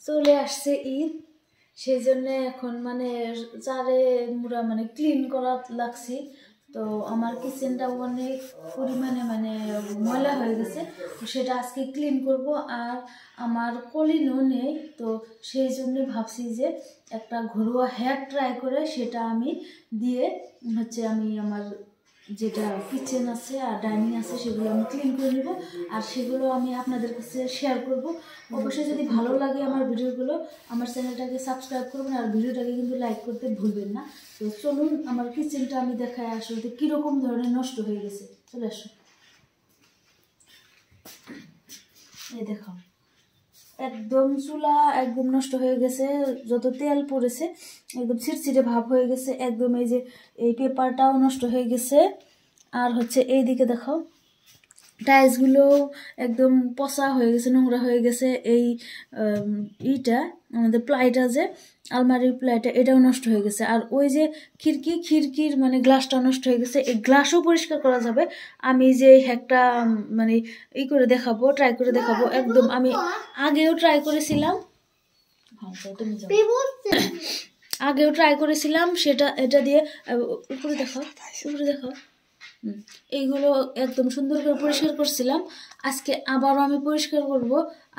চলে আসছে ঈদ, সেই জন্য এখন মানে চারে মুড়া মানে ক্লিন করা লাগছি। তো আমার কিচেনটা অনেক পরিমাণে মানে ময়লা হয়ে গেছে, তো সেটা আজকে ক্লিন করব। আর আমার কলিনও নেই, তো সেই জন্য ভাবছি যে একটা ঘরোয়া হ্যাক ট্রাই করে সেটা আমি দিয়ে হচ্ছে আমি আমার যেটা কিচেন আছে আর ডাইনিং আছে সেগুলো আমি ক্লিন করে নেব, আর সেগুলো আমি আপনাদের কাছে শেয়ার করব। অবশ্যই যদি ভালো লাগে আমার ভিডিওগুলো, আমার চ্যানেলটাকে সাবস্ক্রাইব করবেন আর ভিডিওটাকে কিন্তু লাইক করতে ভুলবেন না। তো চলুন আমার কিচেনটা আমি দেখাই আসলে কীরকম ধরনের নষ্ট হয়ে গেছে। চলে আসো, এই দেখাও, একদম চুলা একদম নষ্ট হয়ে গেছে, যত তেল পড়েছে একদম ছিটছিটে ভাব হয়ে গেছে একদম। এই যে এই পেপারটাও নষ্ট হয়ে গেছে, আর হচ্ছে এই দিকে দেখাও টাইলসগুলো একদম পচা হয়ে গেছে, নোংরা হয়ে গেছে। এই ইটা আমাদের প্লাইটা যে আলমারির প্লাইটা এটাও নষ্ট হয়ে গেছে, আর ওই যে খিড়কির মানে গ্লাসটা নষ্ট হয়ে গেছে। এই গ্লাসও পরিষ্কার করা যাবে, আমি যে হ্যাকটা মানে করে দেখাবো, ট্রাই করে দেখাবো। একদম আমি আগেও ট্রাই করেছিলাম, আগেও ট্রাই করেছিলাম সেটা, এটা দিয়ে উপরে দেখাও, উপরে দেখাও, এইগুলো একদম সুন্দর করে পরিষ্কার করছিলাম। আজকে আবারও আমি পরিষ্কার করব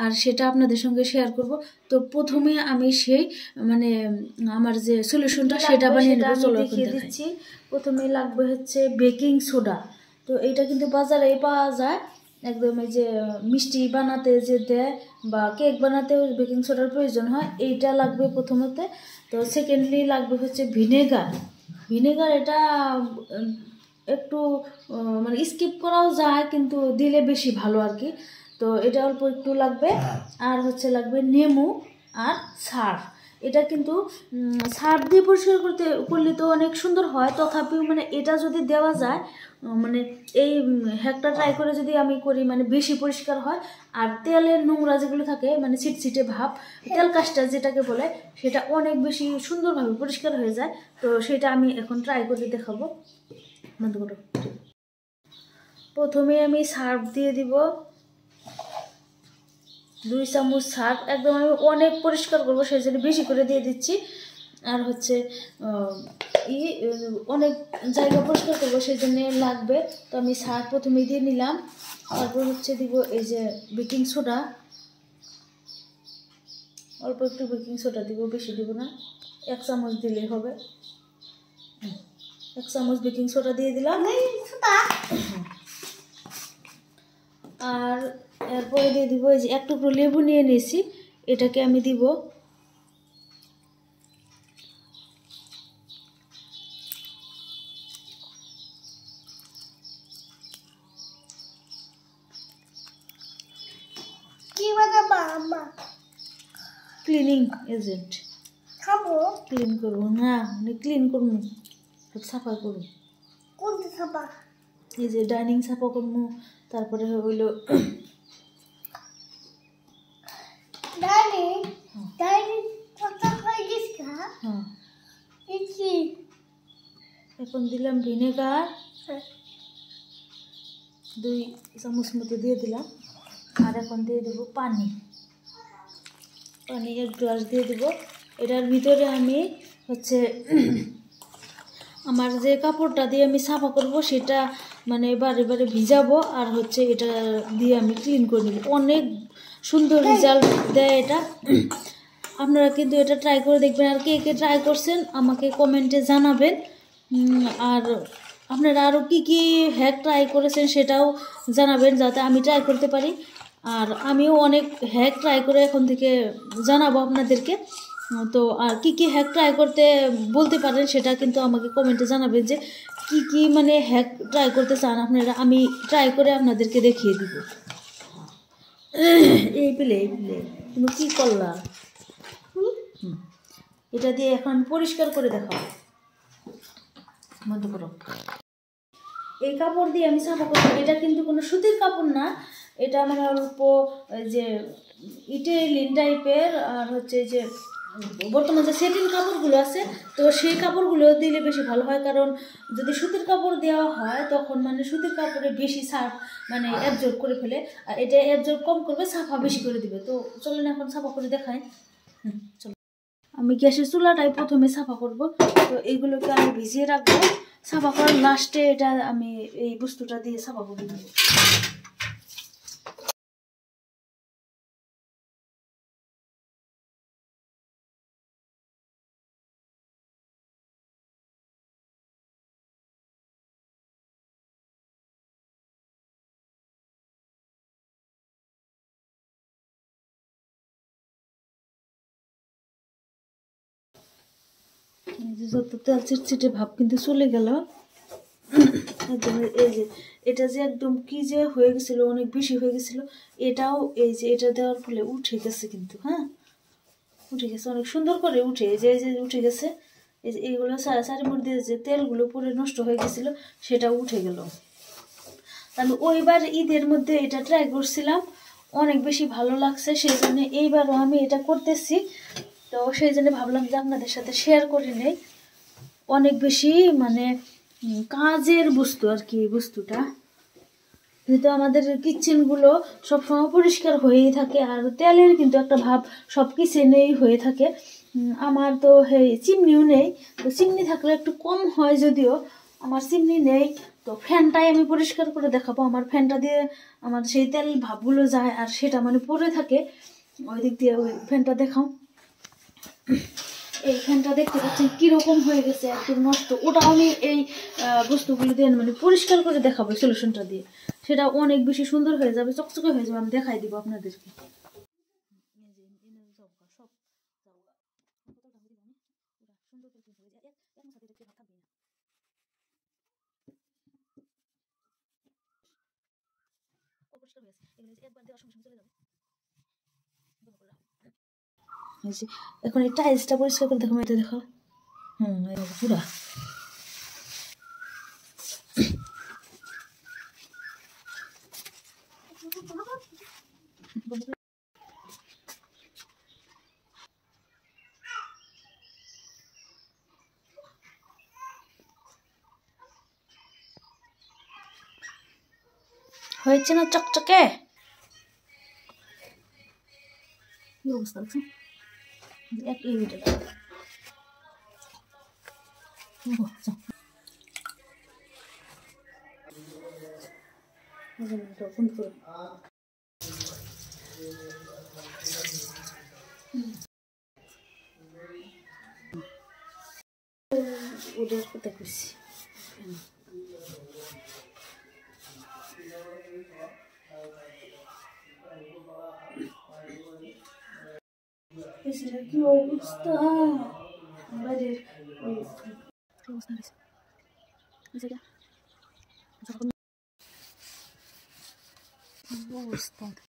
আর সেটা আপনাদের সঙ্গে শেয়ার করব। তো প্রথমে আমি সেই মানে আমার যে সলিউশনটা সেটা বানিয়ে নেব, চলো দেখিয়ে দিচ্ছি। প্রথমে লাগবে হচ্ছে বেকিং সোডা। তো এইটা কিন্তু বাজারেই পাওয়া যায় একদম, এই যে মিষ্টি বানাতে যে দেয় বা কেক বানাতেও বেকিং সোডার প্রয়োজন হয়, এইটা লাগবে প্রথমতে। তো সেকেন্ডলি লাগবে হচ্ছে ভিনেগার। ভিনেগার এটা একটু মানে স্কিপ করাও যায়, কিন্তু দিলে বেশি ভালো আর কি। তো এটা অল্প একটু লাগবে। আর হচ্ছে লাগবে নেমু আর সার্ফ। এটা কিন্তু সার্ফ দিয়ে পরিষ্কার করলে তো অনেক সুন্দর হয়, তথাপিও মানে এটা যদি দেওয়া যায় মানে এই হ্যাকটা ট্রাই করে যদি আমি করি মানে বেশি পরিষ্কার হয়। আর তেলের নোংরা যেগুলো থাকে মানে ছিটছিটে ভাব, তেল কাজটা যেটাকে বলে, সেটা অনেক বেশি সুন্দরভাবে পরিষ্কার হয়ে যায়। তো সেটা আমি এখন ট্রাই করে দেখাবো। বন্ধ করো। প্রথমে আমি সার্ফ দিয়ে দিব 2 চামচ সার্ফ, একদম আমি অনেক পরিষ্কার করবো সেই জন্য বেশি করে দিয়ে দিচ্ছি। আর হচ্ছে অনেক জায়গা পরিষ্কার করবো সেই জন্য লাগবে। তো আমি সার্ফ প্রথমে দিয়ে নিলাম, তারপর হচ্ছে দিব এই যে বেকিং সোডা, অল্প একটু বেকিং সোডা দিব, বেশি দিব না, 1 চামচ দিলেই হবে। 1 চামচ বেকিং সোডা দিয়ে দিলাম। আর এরপরে দিয়ে দিব এই যে এক টুকরো লেবু নিয়ে নিয়েছি, এটাকে আমি দিব। ক্লিনিং এজেন্ট খাবো, ক্লিন করবো না, ক্লিন করবো, সব সাফা করবো। কোনটা সাফা? এই যে ডাইনিং সাফা করবো, তারপরে হইলো এখন দিলাম ভিনেগার 2 চামচ মতো দিয়ে দিলাম। আর এখন দিয়ে দেবো পানি 1 গ্লাস দিয়ে দেবো। এটার ভিতরে আমি হচ্ছে আমার যে কাপড়টা দিয়ে আমি সাফা করব সেটা মানে বারে বারে ভিজাবো, আর হচ্ছে এটা দিয়ে আমি ক্লিন করে নেব। অনেক সুন্দর রেজাল্ট দেয় এটা, আপনারা কিন্তু এটা ট্রাই করে দেখবেন। আর কে কে ট্রাই করছেন আমাকে কমেন্টে জানাবেন। আর আপনারা আরও কী হ্যাক ট্রাই করেছেন সেটাও জানাবেন, যাতে আমি ট্রাই করতে পারি। আর আমিও অনেক হ্যাক ট্রাই করে এখন থেকে জানাবো আপনাদেরকে। তো আর কী হ্যাক ট্রাই করতে বলতে পারেন সেটা কিন্তু আমাকে কমেন্টে জানাবেন, যে কী মানে হ্যাক ট্রাই করতে চান আপনারা, আমি ট্রাই করে আপনাদেরকে দেখিয়ে দিব। এই পেলে তুমি কী করলা? এটা দিয়ে এখন আমি পরিষ্কার করে দেখাবো। বন্ধ করো। এই কাপড় দিয়ে আমি সাফা করবো। এটা কিন্তু কোনো সুতির কাপড় না, এটা মানে অল্প যে ইটেলিন টাইপের, আর হচ্ছে যে বর্তমানে যে সেটিং কাপড়গুলো আছে, তো সেই কাপড়গুলো দিলে বেশি ভালো হয়। কারণ যদি সুতির কাপড় দেওয়া হয় তখন মানে সুতির কাপড়ে বেশি সাফ মানে অ্যাবজর্ব করে ফেলে, আর এটা অ্যাবজর্ব কম করবে, সাফা বেশি করে দিবে। তো চলুন এখন সাফা করে দেখাই। চলো, আমি গ্যাসের চুলাটাই প্রথমে সাফা করব। তো এইগুলোকে আমি ভিজিয়ে রাখবো, সাফা করার লাস্টে এটা আমি এই বস্তুটা দিয়ে সাফা করে দেবো। যত তেল চিটচিটে ভাব কিন্তু চলে গেল একদম। এই যে এটা যে একদম কি যে হয়ে গেছিল, অনেক বেশি হয়ে গেছিল, এটাও এই যে এটা দেওয়ার ফলে উঠে গেছে কিন্তু। হ্যাঁ, উঠে গেছে অনেক সুন্দর করে উঠে, এই যে উঠে গেছে। এই যে এইগুলো সারি মধ্যে যে তেলগুলো পরে নষ্ট হয়ে গেছিল সেটা উঠে গেল। আমি ওইবার ঈদের মধ্যে এটা ট্রাই করছিলাম, অনেক বেশি ভালো লাগছে, সেই জন্য এইবারও আমি এটা করতেছি। তো সেই জন্য ভাবলাম যে আপনাদের সাথে শেয়ার করে নেই। অনেক বেশি মানে কাজের বস্তু আর কি বস্তুটা, যেহেতু আমাদের কিচেনগুলো সবসময় পরিষ্কার হয়েই থাকে, আর তেলের কিন্তু একটা ভাব সব কিচেনেই হয়ে থাকে। আমার তো চিমনিও নেই, তো চিমনি থাকলে একটু কম হয়, যদিও আমার চিমনি নেই। তো ফ্যানটাই আমি পরিষ্কার করে দেখাবো, আমার ফ্যানটা দিয়ে আমার সেই তেল ভাবগুলো যায় আর সেটা মানে পড়ে থাকে ওই দিক দিয়ে। ওই ফ্যানটা দেখাও, এই ফ্যানটা দেখতে পাচ্ছেন কিরকম হয়ে গেছে, একদম নষ্ট। ওটা আমি এই বস্তুগুলো দিয়ে মানে পরিষ্কার করে দেখাবো সলিউশনটা দিয়ে, সেটা অনেক বেশি সুন্দর হয়ে যাবে, চকচকে হয়ে যাবে। আমি দেখাই দিব আপনাদেরকে। এখন এই টাইলসটা পরিষ্কার করে দেখো, এটা দেখো। পুরা হয়েছে না চকচকে? কি অবস্থা আছে? এক মিনিট ওদের কথা কইছি। কি অবস্থা বাইরের অবস্থা